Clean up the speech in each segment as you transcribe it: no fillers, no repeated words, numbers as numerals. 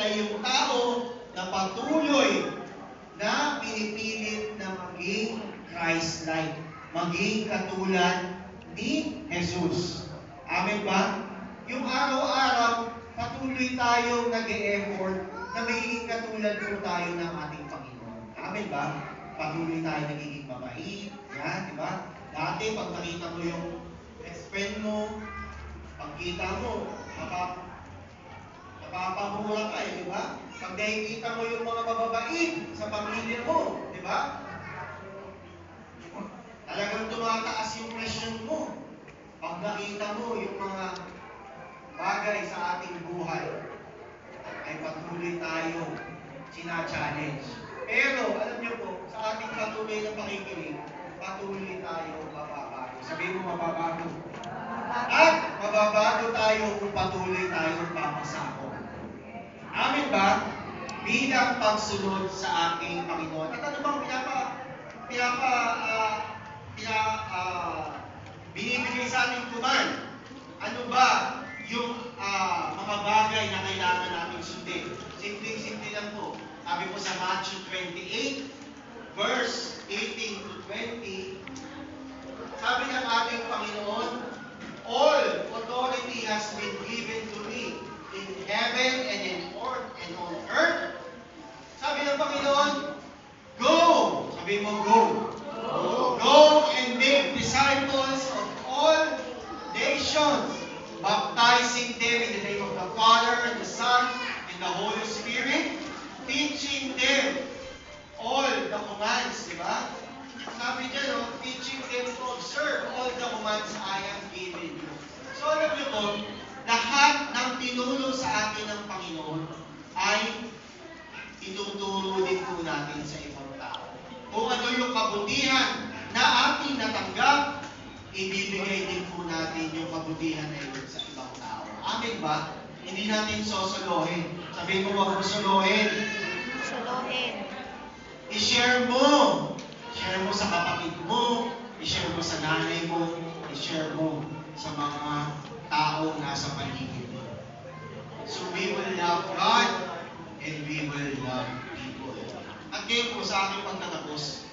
ay yung tao na patuloy na pinipilit na maging Christ-like, maging katulad ni Jesus. Amen ba? Yung araw-araw, patuloy tayong nag-e-effort na magiging katulad po tayo ng ating Panginoon. Amen ba? Patuloy tayo nagiging mabait. Yan, di ba? Dati, pag nakita mo yung best friend mo, pagkita mo, napapamura ka di ba? Pag nakikita mo yung mga mababait sa pamilya mo, di ba? Talagang tumataas yung presyon mo. Pag nakita mo yung mga bagay sa ating buhay, ay patuloy tayo sina-challenge. Pero, alam niyo po, sa ating patuloy na pakikinig, patuloy tayo mababago. Sabihin mo mababago. At mababago tayo kung patuloy tayong papasako. Amin ba? Bilang pagsunod sa aking Panginoon. At ano bang binibigay sa ating command? Ano ba yung mga bagay na kailangan natin sundin? Simple-simple lang po. Sabi po sa Matthew 28, verse 18 to 20, sabi ng ating Panginoon, all authority has been given to me in heaven and and on earth. Sabi ng Panginoon, go! Sabi mo, go! Go and make disciples of all nations, baptizing them in the name of the Father, and the Son, and the Holy Spirit, teaching them all the commands, di ba? Sabi dyan, teaching them to observe all the commands I have given you. So alam niyo po, lahat ng tinuro sa atin ng Panginoon ay ituturo din po natin sa ibang tao. Kung ano yung kabutihan na ating natanggap, ibibigay din po natin yung kabutihan na yun sa ibang tao. Amen ba? Hindi natin sosolohin. Sabihin mo, wag mo solohin. Solohin. I-share mo. I-share mo sa kapatid mo. I-share mo sa nanay mo. I-share mo sa mga tao nasa paligid mo. So we will love God and we will love people. At ngayon po sa aking pagtatapos,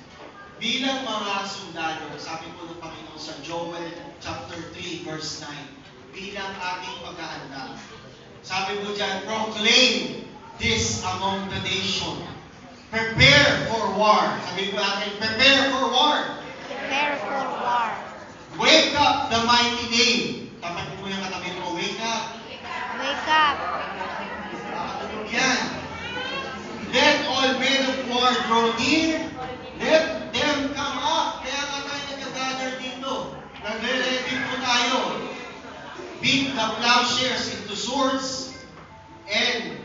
bilang mga sundalo, sabi po ng Panginoon sa Joel chapter 3 verse 9, bilang ating paghahanda, sabi po dyan, proclaim this among the nation. Prepare for war. Sabi po natin, prepare for war. Prepare for war. Wake up the mighty name. Tapat mo yung katabi mo, wake up. Wake up. Nakatulog yan. Let all men of war draw near. Let them come up. Kaya nga tayo nag-gather dito. Nagre-ready po tayo. Beat the plowshares into swords and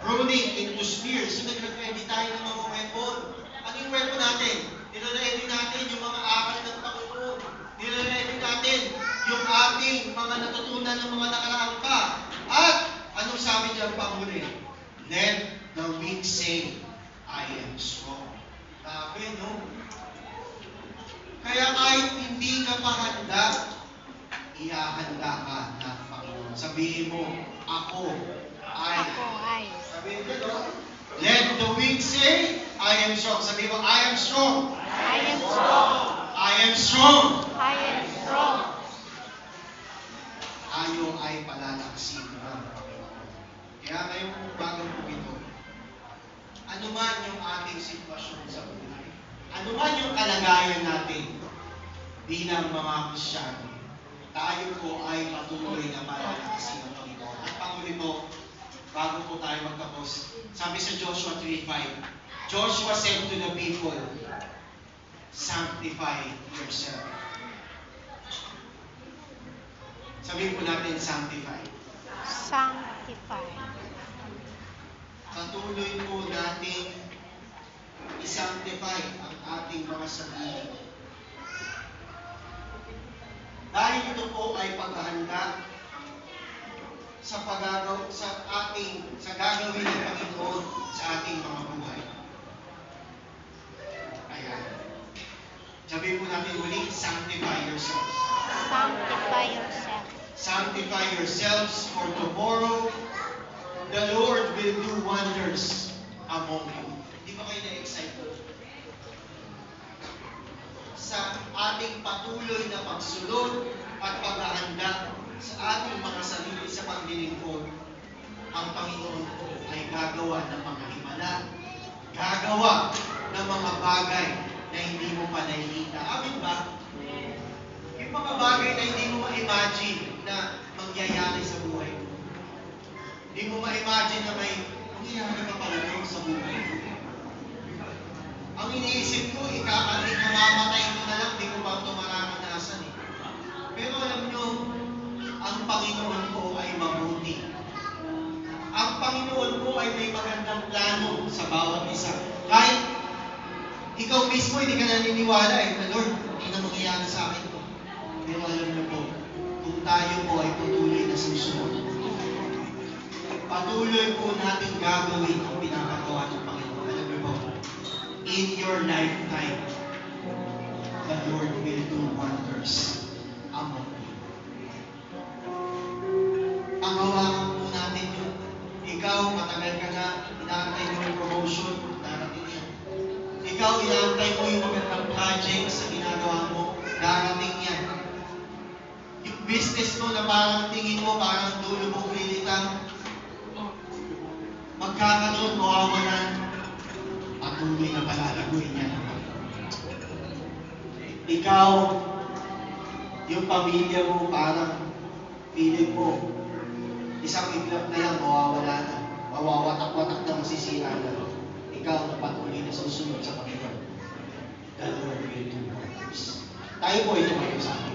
pruning into spears. So nag-ready tayo ng mga weapon. Ano yung weapon natin? Nire-ready natin yung mga akal ng Panginoon. Nire-ready natin yung ating mga natutunan ng mga nakaraang pa. At anong sabi dyan panghuli? Let the weak say, I am strong. Grabe, no? Kaya kahit hindi ka pa handa, ihahanda ka ng Panginoon. Sabihin mo, ako ay. Sabihin mo, no? Let the weak say, I am strong. Sabihin mo, I am strong. I am strong. I am strong. I am strong. Tayo ay palalaksin ng Panginoon. Kaya ngayong bagong po ito, ano man yung ating sitwasyon sa buhay, ano man yung kalagayan natin bilang mga Kristyano, tayo po ay patuloy na palalaksin ng Panginoon. At panghuli po, bago po tayo magtapos, sabi sa Joshua 3:5, Joshua said to the people, sanctify yourself. Sabihin po natin, sanctify. Sanctify. Patuloy po natin i-sanctify ang ating mga sarili. Dahil ito po ay paghahanda sa gagawin ng Panginoon sa ating mga buhay. Ayan. Sabihin po natin muli, sanctify yourselves. Sanctify yourself. Sanctify yourselves for tomorrow the Lord will do wonders among you. Di ba kayo na-excite po? Sa ating patuloy na pagsunod at paghahanda sa ating mga sarili sa paglilingkod, ang Panginoon po ay gagawa ng mga himala, gagawa ng mga bagay na hindi mo pa nakikita. Amin ba? Yung mga bagay na hindi mo ma-imagine na mangyayari sa buhay mo. Hindi mo ma-imagine na may mangyayari ka pala doon sa buhay mo. Ang iniisip ko, ikamamatay ko na lang, di ko pa ito mararanasan eh. Pero alam nyo, ang Panginoon ko ay mabuti. Ang Panginoon ko ay may magandang plano sa bawat isa. Kahit ikaw mismo hindi ka naniniwala na Lord, hindi na mangyayari sa akin to. Pero alam niyo po, kung tayo po ay patuloy na susunod, patuloy po natin gagawin ang pinapagawa ng Panginoon. Alam niyo po, in your lifetime, the Lord will do wonders among you. Ang hawakan po natin yun. Ikaw, matagal ka na, inaantay mo yung promotion, darating yan. Ikaw, inaantay mo yung magandang project sa ginagawa mo, darating yan. Yung business mo na parang tingin mo, parang dulo mong pilitang, magkakaroon, mawawalan, patuloy na palalaguin yan. Ikaw, yung pamilya mo, parang piling mo, isang iglap na lang, mawawala na. Mawawatak-watak na, masisira na. Ikaw na patuloy na susunod sa Panginoon. The Lord will do wonders. Tayo po ito kayo sa akin.